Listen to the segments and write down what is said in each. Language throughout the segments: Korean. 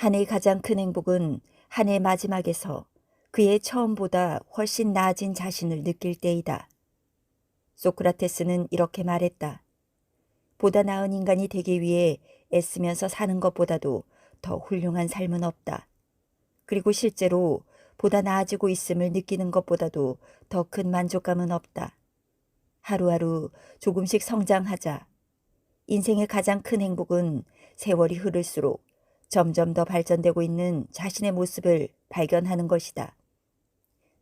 한 해의 가장 큰 행복은 한 해 마지막에서 그의 처음보다 훨씬 나아진 자신을 느낄 때이다. 소크라테스는 이렇게 말했다. 보다 나은 인간이 되기 위해 애쓰면서 사는 것보다도 더 훌륭한 삶은 없다. 그리고 실제로 보다 나아지고 있음을 느끼는 것보다도 더 큰 만족감은 없다. 하루하루 조금씩 성장하자. 인생의 가장 큰 행복은 세월이 흐를수록 점점 더 발전되고 있는 자신의 모습을 발견하는 것이다.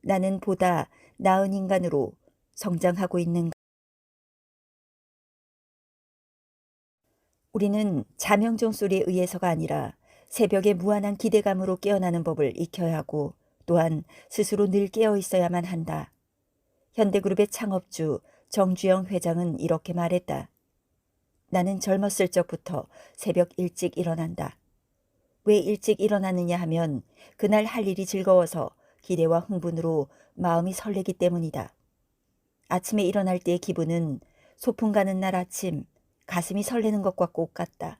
나는 보다 나은 인간으로 성장하고 있는가? 우리는 자명종 소리에 의해서가 아니라 새벽의 무한한 기대감으로 깨어나는 법을 익혀야 하고 또한 스스로 늘 깨어 있어야만 한다. 현대그룹의 창업주 정주영 회장은 이렇게 말했다. 나는 젊었을 적부터 새벽 일찍 일어난다. 왜 일찍 일어나느냐 하면 그날 할 일이 즐거워서 기대와 흥분으로 마음이 설레기 때문이다. 아침에 일어날 때의 기분은 소풍 가는 날 아침 가슴이 설레는 것과 꼭 같다.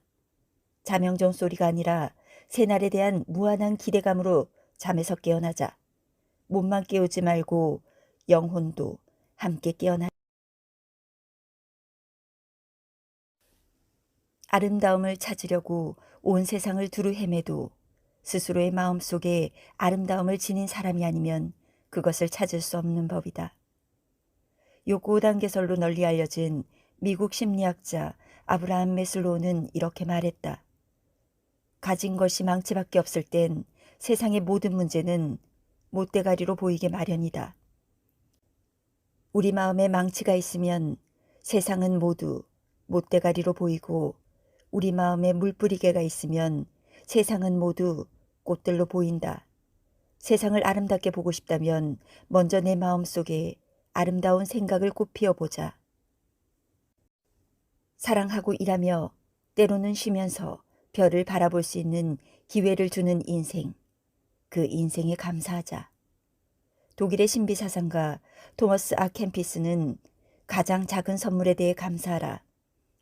자명종 소리가 아니라 새날에 대한 무한한 기대감으로 잠에서 깨어나자. 몸만 깨우지 말고 영혼도 함께 깨어나. 아름다움을 찾으려고 온 세상을 두루 헤매도 스스로의 마음속에 아름다움을 지닌 사람이 아니면 그것을 찾을 수 없는 법이다. 요 5단계설로 널리 알려진 미국 심리학자 아브라함 메슬로우는 이렇게 말했다. 가진 것이 망치밖에 없을 땐 세상의 모든 문제는 못대가리로 보이게 마련이다. 우리 마음에 망치가 있으면 세상은 모두 못대가리로 보이고 우리 마음에 물뿌리개가 있으면 세상은 모두 꽃들로 보인다. 세상을 아름답게 보고 싶다면 먼저 내 마음속에 아름다운 생각을 꽃 피워보자. 사랑하고 일하며 때로는 쉬면서 별을 바라볼 수 있는 기회를 주는 인생. 그 인생에 감사하자. 독일의 신비사상가 토머스 아 캠피스는 가장 작은 선물에 대해 감사하라.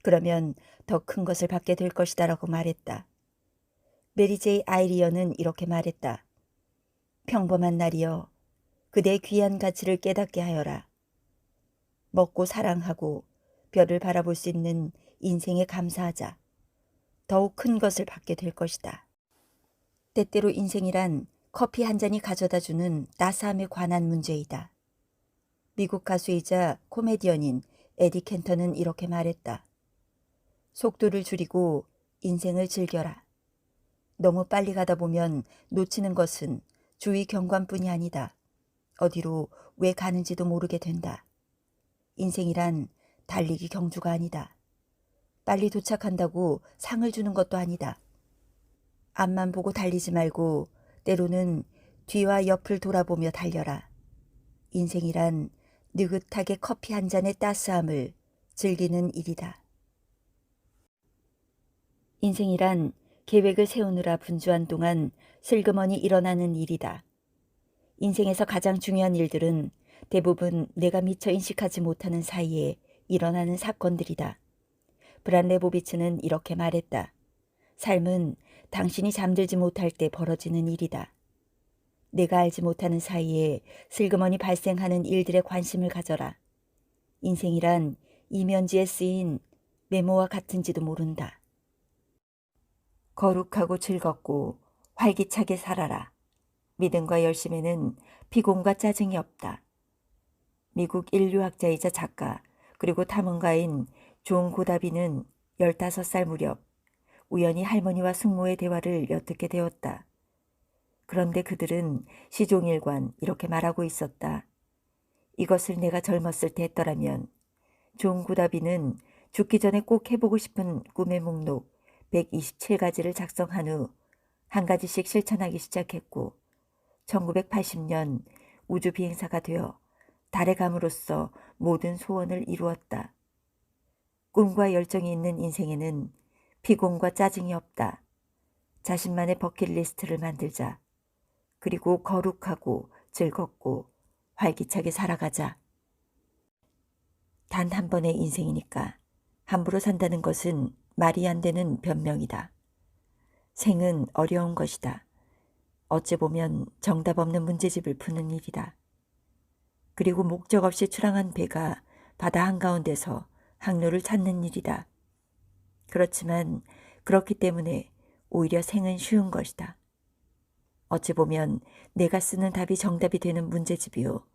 그러면 더 큰 것을 받게 될 것이다 라고 말했다. 메리 제이 아이리언은 이렇게 말했다. 평범한 날이여 그대의 귀한 가치를 깨닫게 하여라. 먹고 사랑하고 별을 바라볼 수 있는 인생에 감사하자. 더욱 큰 것을 받게 될 것이다. 때때로 인생이란 커피 한 잔이 가져다주는 따스함에 관한 문제이다. 미국 가수이자 코미디언인 에디 켄터는 이렇게 말했다. 속도를 줄이고 인생을 즐겨라. 너무 빨리 가다 보면 놓치는 것은 주위 경관뿐이 아니다. 어디로 왜 가는지도 모르게 된다. 인생이란 달리기 경주가 아니다. 빨리 도착한다고 상을 주는 것도 아니다. 앞만 보고 달리지 말고 때로는 뒤와 옆을 돌아보며 달려라. 인생이란 느긋하게 커피 한 잔의 따스함을 즐기는 일이다. 인생이란 계획을 세우느라 분주한 동안 슬그머니 일어나는 일이다. 인생에서 가장 중요한 일들은 대부분 내가 미처 인식하지 못하는 사이에 일어나는 사건들이다. 브란 레보비츠는 이렇게 말했다. 삶은 당신이 잠들지 못할 때 벌어지는 일이다. 내가 알지 못하는 사이에 슬그머니 발생하는 일들에 관심을 가져라. 인생이란 이면지에 쓰인 메모와 같은지도 모른다. 거룩하고 즐겁고 활기차게 살아라. 믿음과 열심에는 피곤과 짜증이 없다. 미국 인류학자이자 작가 그리고 탐험가인 존 고다비는 15살 무렵 우연히 할머니와 숙모의 대화를 엿듣게 되었다. 그런데 그들은 시종일관 이렇게 말하고 있었다. 이것을 내가 젊었을 때 했더라면. 존 고다비는 죽기 전에 꼭 해보고 싶은 꿈의 목록 127가지를 작성한 후 한 가지씩 실천하기 시작했고 1980년 우주 비행사가 되어 달에 감으로써 모든 소원을 이루었다. 꿈과 열정이 있는 인생에는 피곤과 짜증이 없다. 자신만의 버킷리스트를 만들자. 그리고 거룩하고 즐겁고 활기차게 살아가자. 단 한 번의 인생이니까 함부로 산다는 것은 말이 안 되는 변명이다. 생은 어려운 것이다. 어찌 보면 정답 없는 문제집을 푸는 일이다. 그리고 목적 없이 출항한 배가 바다 한가운데서 항로를 찾는 일이다. 그렇지만 그렇기 때문에 오히려 생은 쉬운 것이다. 어찌 보면 내가 쓰는 답이 정답이 되는 문제집이요.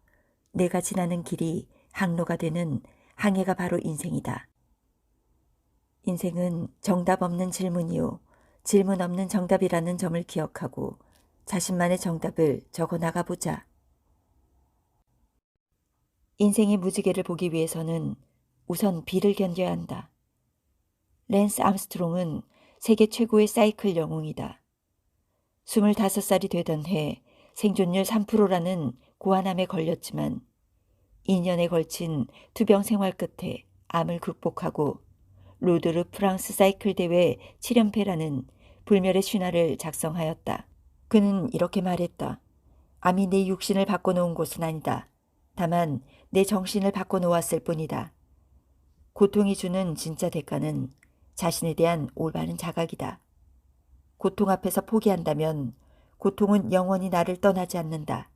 내가 지나는 길이 항로가 되는 항해가 바로 인생이다. 인생은 정답 없는 질문이요. 질문 없는 정답이라는 점을 기억하고 자신만의 정답을 적어 나가보자. 인생의 무지개를 보기 위해서는 우선 비를 견뎌야 한다. 랜스 암스트롱은 세계 최고의 사이클 영웅이다. 25살이 되던 해 생존율 3%라는 고환암에 걸렸지만 2년에 걸친 투병 생활 끝에 암을 극복하고 로드르 프랑스 사이클 대회 7연패라는 불멸의 신화를 작성하였다. 그는 이렇게 말했다. 암이 내 육신을 바꿔놓은 곳은 아니다. 다만 내 정신을 바꿔놓았을 뿐이다. 고통이 주는 진짜 대가는 자신에 대한 올바른 자각이다. 고통 앞에서 포기한다면 고통은 영원히 나를 떠나지 않는다.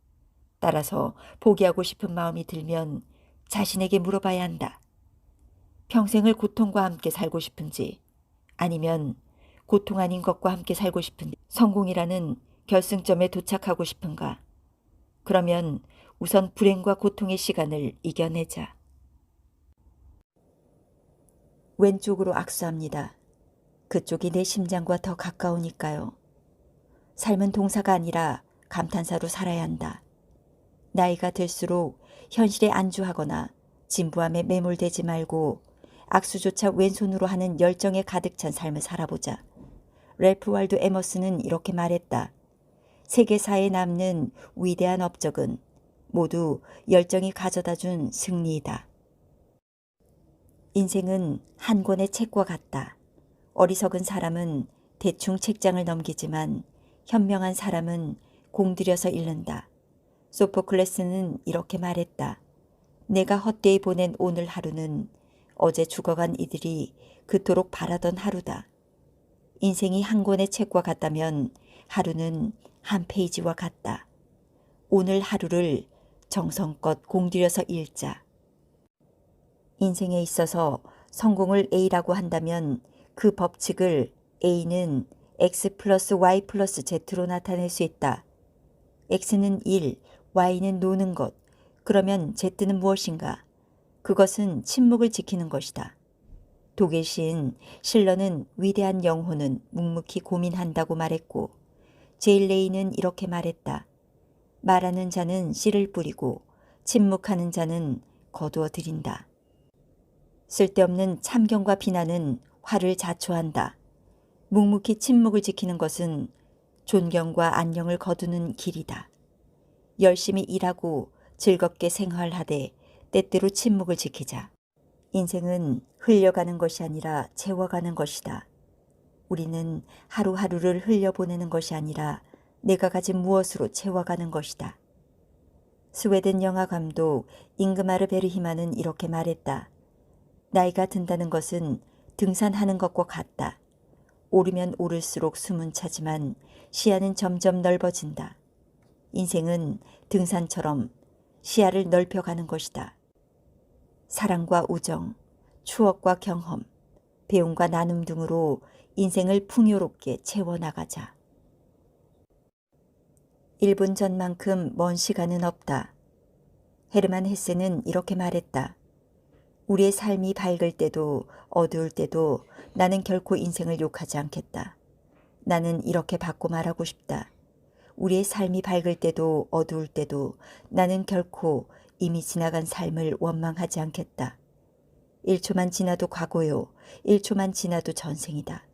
따라서 포기하고 싶은 마음이 들면 자신에게 물어봐야 한다. 평생을 고통과 함께 살고 싶은지 아니면 고통 아닌 것과 함께 살고 싶은지 성공이라는 결승점에 도착하고 싶은가? 그러면 우선 불행과 고통의 시간을 이겨내자. 왼쪽으로 악수합니다. 그쪽이 내 심장과 더 가까우니까요. 삶은 동사가 아니라 감탄사로 살아야 한다. 나이가 들수록 현실에 안주하거나 진부함에 매몰되지 말고 악수조차 왼손으로 하는 열정에 가득 찬 삶을 살아보자. 래프 월도 에머스는 이렇게 말했다. 세계사에 남는 위대한 업적은 모두 열정이 가져다준 승리이다. 인생은 한 권의 책과 같다. 어리석은 사람은 대충 책장을 넘기지만 현명한 사람은 공들여서 읽는다. 소포클레스는 이렇게 말했다. 내가 헛되이 보낸 오늘 하루는 어제 죽어간 이들이 그토록 바라던 하루다. 인생이 한 권의 책과 같다면 하루는 한 페이지와 같다. 오늘 하루를 정성껏 공들여서 읽자. 인생에 있어서 성공을 A라고 한다면 그 법칙을 A는 X 플러스 Y 플러스 Z로 나타낼 수 있다. X는 일, Y는 노는 것. 그러면 Z는 무엇인가? 그것은 침묵을 지키는 것이다. 독일 시인 실러는 위대한 영혼은 묵묵히 고민한다고 말했고 제일 레이는 이렇게 말했다. 말하는 자는 씨를 뿌리고 침묵하는 자는 거두어 들인다. 쓸데없는 참견과 비난은 화를 자초한다. 묵묵히 침묵을 지키는 것은 존경과 안녕을 거두는 길이다. 열심히 일하고 즐겁게 생활하되 때때로 침묵을 지키자. 인생은 흘려가는 것이 아니라 채워가는 것이다. 우리는 하루하루를 흘려보내는 것이 아니라 내가 가진 무엇으로 채워가는 것이다. 스웨덴 영화 감독 잉그마르 베르히만은 이렇게 말했다. 나이가 든다는 것은 등산하는 것과 같다. 오르면 오를수록 숨은 차지만 시야는 점점 넓어진다. 인생은 등산처럼 시야를 넓혀가는 것이다. 사랑과 우정, 추억과 경험, 배움과 나눔 등으로 인생을 풍요롭게 채워나가자. 1분 전만큼 먼 시간은 없다. 헤르만 헤세는 이렇게 말했다. 우리의 삶이 밝을 때도 어두울 때도 나는 결코 인생을 욕하지 않겠다. 나는 이렇게 받고 말하고 싶다. 우리의 삶이 밝을 때도 어두울 때도 나는 결코 이미 지나간 삶을 원망하지 않겠다. 1초만 지나도 과거요. 1초만 지나도 전생이다.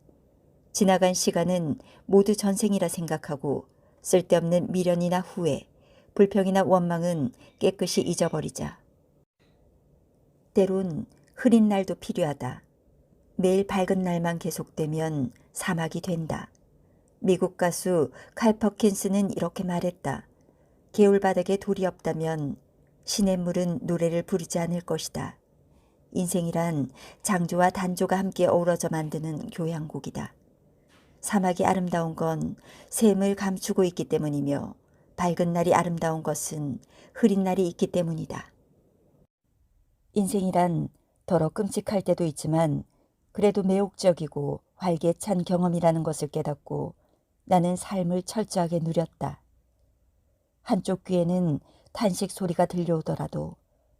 지나간 시간은 모두 전생이라 생각하고 쓸데없는 미련이나 후회, 불평이나 원망은 깨끗이 잊어버리자. 때론 흐린 날도 필요하다. 매일 밝은 날만 계속되면 사막이 된다. 미국 가수 칼 퍼킨스는 이렇게 말했다. 개울바닥에 돌이 없다면 시냇물은 노래를 부르지 않을 것이다. 인생이란 장조와 단조가 함께 어우러져 만드는 교향곡이다. 사막이 아름다운 건 샘을 감추고 있기 때문이며 밝은 날이 아름다운 것은 흐린 날이 있기 때문이다. 인생이란 더러 끔찍할 때도 있지만 그래도 매혹적이고 활기찬 경험이라는 것을 깨닫고 나는 삶을 철저하게 누렸다. 한쪽 귀에는 탄식 소리가 들려오더라도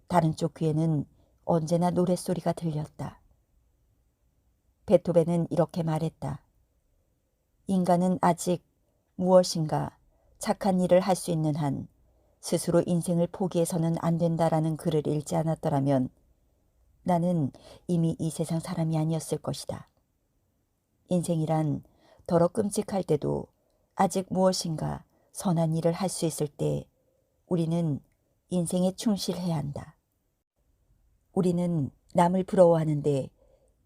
다른 쪽 귀에는 언제나 노랫소리가 들렸다. 베토벤은 이렇게 말했다. 인간은 아직 무엇인가 착한 일을 할 수 있는 한 스스로 인생을 포기해서는 안 된다라는 글을 읽지 않았더라면 나는 이미 이 세상 사람이 아니었을 것이다. 인생이란 더러 끔찍할 때도 아직 무엇인가 선한 일을 할 수 있을 때 우리는 인생에 충실해야 한다. 우리는 남을 부러워하는데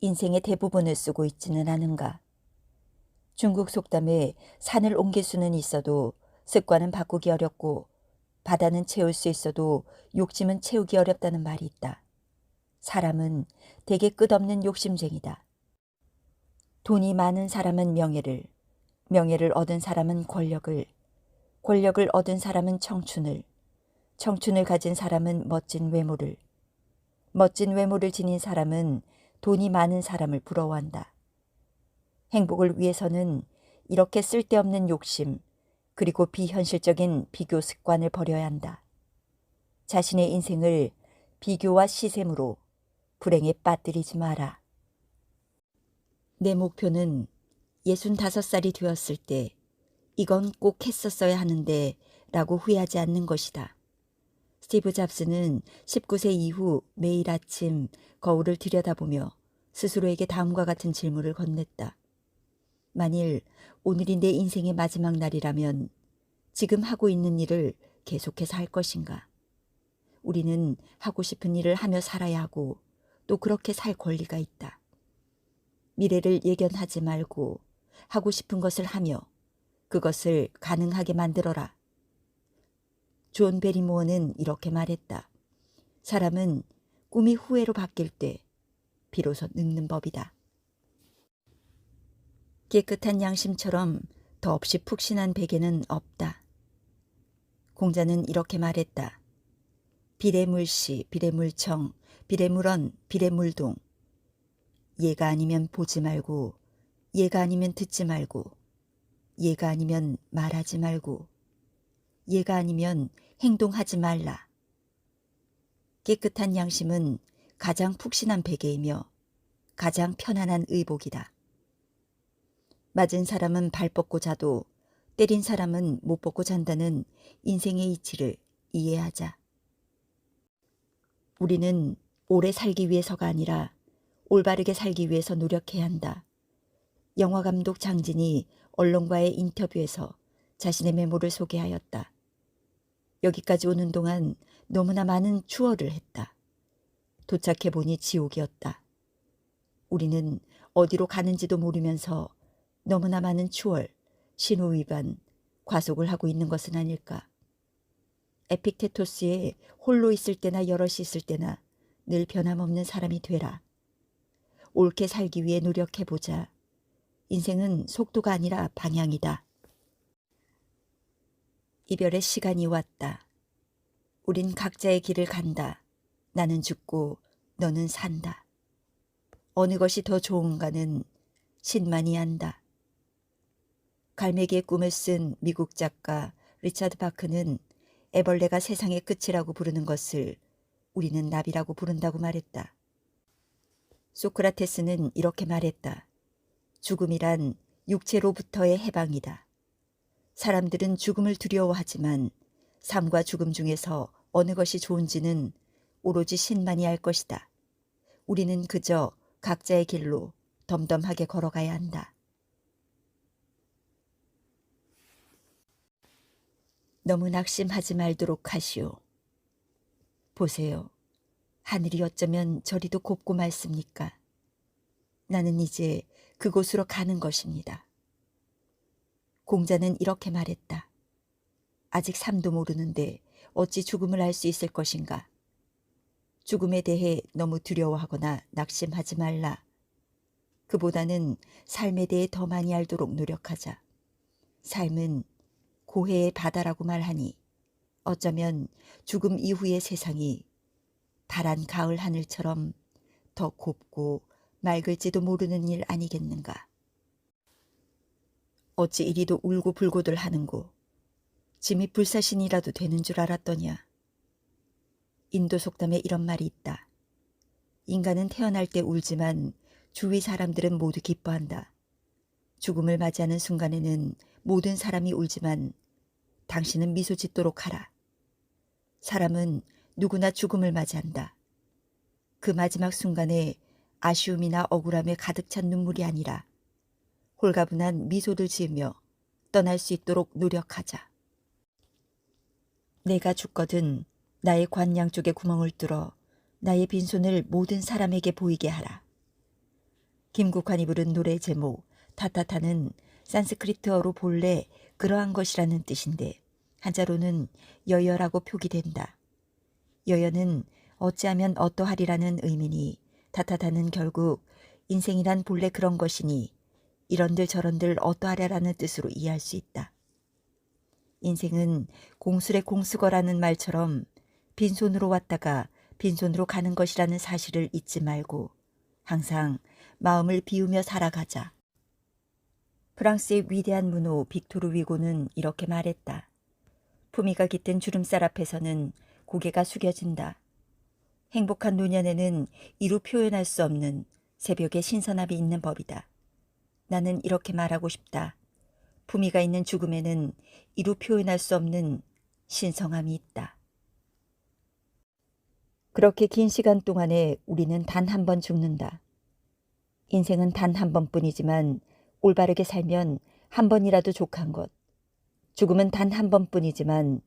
인생의 대부분을 쓰고 있지는 않은가. 중국 속담에 산을 옮길 수는 있어도 습관은 바꾸기 어렵고 바다는 채울 수 있어도 욕심은 채우기 어렵다는 말이 있다. 사람은 대개 끝없는 욕심쟁이다. 돈이 많은 사람은 명예를, 명예를 얻은 사람은 권력을, 권력을 얻은 사람은 청춘을, 청춘을 가진 사람은 멋진 외모를, 멋진 외모를 지닌 사람은 돈이 많은 사람을 부러워한다. 행복을 위해서는 이렇게 쓸데없는 욕심, 그리고 비현실적인 비교 습관을 버려야 한다. 자신의 인생을 비교와 시샘으로 불행에 빠뜨리지 마라. 내 목표는 65살이 되었을 때 이건 꼭 했었어야 하는데 라고 후회하지 않는 것이다. 스티브 잡스는 19세 이후 매일 아침 거울을 들여다보며 스스로에게 다음과 같은 질문을 건넸다. 만일 오늘이 내 인생의 마지막 날이라면 지금 하고 있는 일을 계속해서 할 것인가? 우리는 하고 싶은 일을 하며 살아야 하고 또 그렇게 살 권리가 있다. 미래를 예견하지 말고 하고 싶은 것을 하며 그것을 가능하게 만들어라. 존 베리모어는 이렇게 말했다. 사람은 꿈이 후회로 바뀔 때 비로소 늙는 법이다. 깨끗한 양심처럼 더없이 푹신한 베개는 없다. 공자는 이렇게 말했다. 비례물시, 비례물청, 비례물언, 비례물동. 얘가 아니면 보지 말고, 얘가 아니면 듣지 말고, 얘가 아니면 말하지 말고, 얘가 아니면 행동하지 말라. 깨끗한 양심은 가장 푹신한 베개이며 가장 편안한 의복이다. 맞은 사람은 발 뻗고 자도 때린 사람은 못 뻗고 잔다는 인생의 이치를 이해하자. 우리는 오래 살기 위해서가 아니라 올바르게 살기 위해서 노력해야 한다. 영화감독 장진이 언론과의 인터뷰에서 자신의 메모를 소개하였다. 여기까지 오는 동안 너무나 많은 추월을 했다. 도착해보니 지옥이었다. 우리는 어디로 가는지도 모르면서 너무나 많은 추월, 신호 위반, 과속을 하고 있는 것은 아닐까. 에픽테토스의 홀로 있을 때나 여럿이 있을 때나 늘 변함없는 사람이 되라. 옳게 살기 위해 노력해보자. 인생은 속도가 아니라 방향이다. 이별의 시간이 왔다. 우린 각자의 길을 간다. 나는 죽고 너는 산다. 어느 것이 더 좋은가는 신만이 안다. 갈매기의 꿈을 쓴 미국 작가 리차드 바크는 애벌레가 세상의 끝이라고 부르는 것을 우리는 나비라고 부른다고 말했다. 소크라테스는 이렇게 말했다. 죽음이란 육체로부터의 해방이다. 사람들은 죽음을 두려워하지만 삶과 죽음 중에서 어느 것이 좋은지는 오로지 신만이 알 것이다. 우리는 그저 각자의 길로 덤덤하게 걸어가야 한다. 너무 낙심하지 말도록 하시오. 보세요. 하늘이 어쩌면 저리도 곱고 맑습니까? 나는 이제 그곳으로 가는 것입니다. 공자는 이렇게 말했다. 아직 삶도 모르는데 어찌 죽음을 알 수 있을 것인가? 죽음에 대해 너무 두려워하거나 낙심하지 말라. 그보다는 삶에 대해 더 많이 알도록 노력하자. 삶은 고해의 바다라고 말하니 어쩌면 죽음 이후의 세상이 파란 가을 하늘처럼 더 곱고 맑을지도 모르는 일 아니겠는가. 어찌 이리도 울고 불고들 하는고. 짐이 불사신이라도 되는 줄 알았더냐. 인도 속담에 이런 말이 있다. 인간은 태어날 때 울지만 주위 사람들은 모두 기뻐한다. 죽음을 맞이하는 순간에는 모든 사람이 울지만 당신은 미소 짓도록 하라. 사람은 누구나 죽음을 맞이한다. 그 마지막 순간에 아쉬움이나 억울함에 가득 찬 눈물이 아니라 홀가분한 미소를 지으며 떠날 수 있도록 노력하자. 내가 죽거든 나의 관 양쪽에 구멍을 뚫어 나의 빈손을 모든 사람에게 보이게 하라. 김국환이 부른 노래 제목 타타타는 산스크리트어로 본래 그러한 것이라는 뜻인데 한자로는 여여라고 표기된다. 여여는 어찌하면 어떠하리라는 의미니 타타타는 결국 인생이란 본래 그런 것이니 이런들 저런들 어떠하랴라는 뜻으로 이해할 수 있다. 인생은 공술의 공수거라는 말처럼 빈손으로 왔다가 빈손으로 가는 것이라는 사실을 잊지 말고 항상 마음을 비우며 살아가자. 프랑스의 위대한 문호 빅토르 위고는 이렇게 말했다. 품위가 깃든 주름살 앞에서는 고개가 숙여진다. 행복한 노년에는 이루 표현할 수 없는 새벽의 신선함이 있는 법이다. 나는 이렇게 말하고 싶다. 품위가 있는 죽음에는 이루 표현할 수 없는 신성함이 있다. 그렇게 긴 시간 동안에 우리는 단 한 번 죽는다. 인생은 단 한 번뿐이지만 올바르게 살면 한 번이라도 족한 것. 죽음은 단 한 번뿐이지만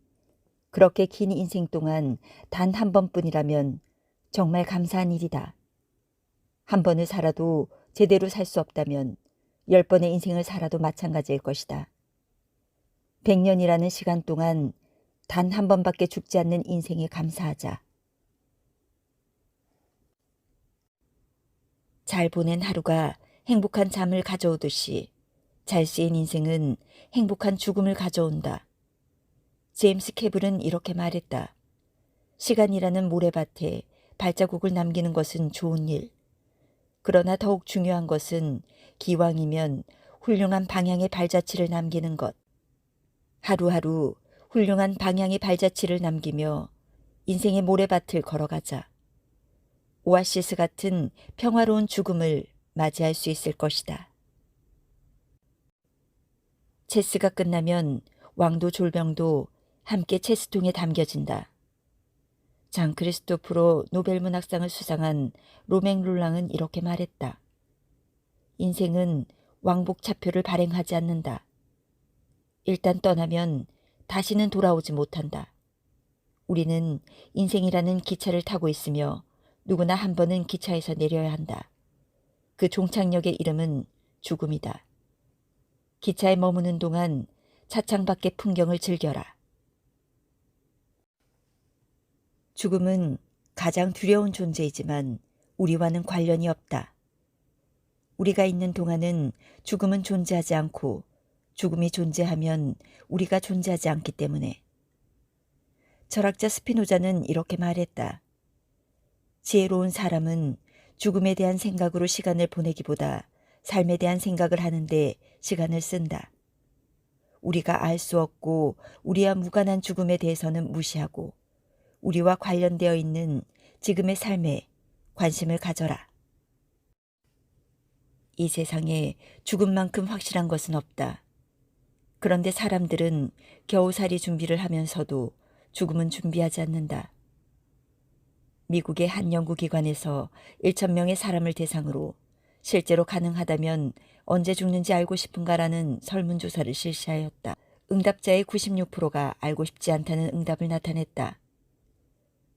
그렇게 긴 인생 동안 단 한 번뿐이라면 정말 감사한 일이다. 한 번을 살아도 제대로 살 수 없다면 10번의 인생을 살아도 마찬가지일 것이다. 100년이라는 시간 동안 단 한 번밖에 죽지 않는 인생에 감사하자. 잘 보낸 하루가 행복한 잠을 가져오듯이 잘 쓰인 인생은 행복한 죽음을 가져온다. 제임스 캐블은 이렇게 말했다. 시간이라는 모래밭에 발자국을 남기는 것은 좋은 일. 그러나 더욱 중요한 것은 기왕이면 훌륭한 방향의 발자취를 남기는 것. 하루하루 훌륭한 방향의 발자취를 남기며 인생의 모래밭을 걸어가자. 오아시스 같은 평화로운 죽음을 맞이할 수 있을 것이다. 체스가 끝나면 왕도 졸병도 함께 체스통에 담겨진다. 장 크리스토프로 노벨문학상을 수상한 로맹 롤랑은 이렇게 말했다. 인생은 왕복차표를 발행하지 않는다. 일단 떠나면 다시는 돌아오지 못한다. 우리는 인생이라는 기차를 타고 있으며 누구나 한 번은 기차에서 내려야 한다. 그 종착역의 이름은 죽음이다. 기차에 머무는 동안 차창 밖의 풍경을 즐겨라. 죽음은 가장 두려운 존재이지만 우리와는 관련이 없다. 우리가 있는 동안은 죽음은 존재하지 않고 죽음이 존재하면 우리가 존재하지 않기 때문에. 철학자 스피노자는 이렇게 말했다. 지혜로운 사람은 죽음에 대한 생각으로 시간을 보내기보다 삶에 대한 생각을 하는데 시간을 쓴다. 우리가 알 수 없고 우리와 무관한 죽음에 대해서는 무시하고 우리와 관련되어 있는 지금의 삶에 관심을 가져라. 이 세상에 죽음만큼 확실한 것은 없다. 그런데 사람들은 겨우살이 준비를 하면서도 죽음은 준비하지 않는다. 미국의 한 연구기관에서 1,000명의 사람을 대상으로 실제로 가능하다면 언제 죽는지 알고 싶은가라는 설문조사를 실시하였다. 응답자의 96%가 알고 싶지 않다는 응답을 나타냈다.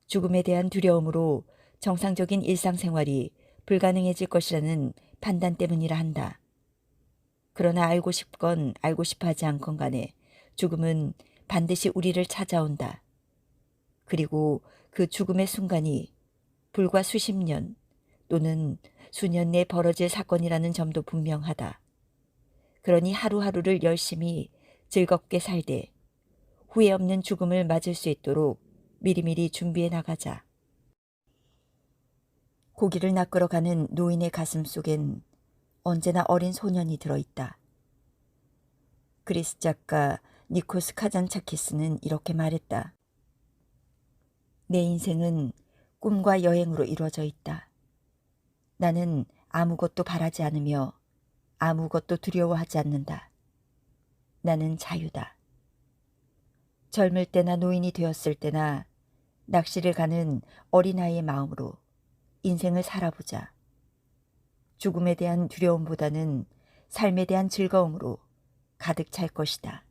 죽음에 대한 두려움으로 정상적인 일상생활이 불가능해질 것이라는 판단 때문이라 한다. 그러나 알고 싶건 알고 싶어 하지 않건 간에 죽음은 반드시 우리를 찾아온다. 그리고 그 죽음의 순간이 불과 수십 년 또는 수년 내 벌어질 사건이라는 점도 분명하다. 그러니 하루하루를 열심히 즐겁게 살되 후회 없는 죽음을 맞을 수 있도록 미리미리 준비해 나가자. 고기를 낚으러 가는 노인의 가슴 속엔 언제나 어린 소년이 들어있다. 그리스 작가 니코스 카잔차키스는 이렇게 말했다. 내 인생은 꿈과 여행으로 이루어져 있다. 나는 아무것도 바라지 않으며 아무것도 두려워하지 않는다. 나는 자유다. 젊을 때나 노인이 되었을 때나 낚시를 가는 어린아이의 마음으로 인생을 살아보자. 죽음에 대한 두려움보다는 삶에 대한 즐거움으로 가득 찰 것이다.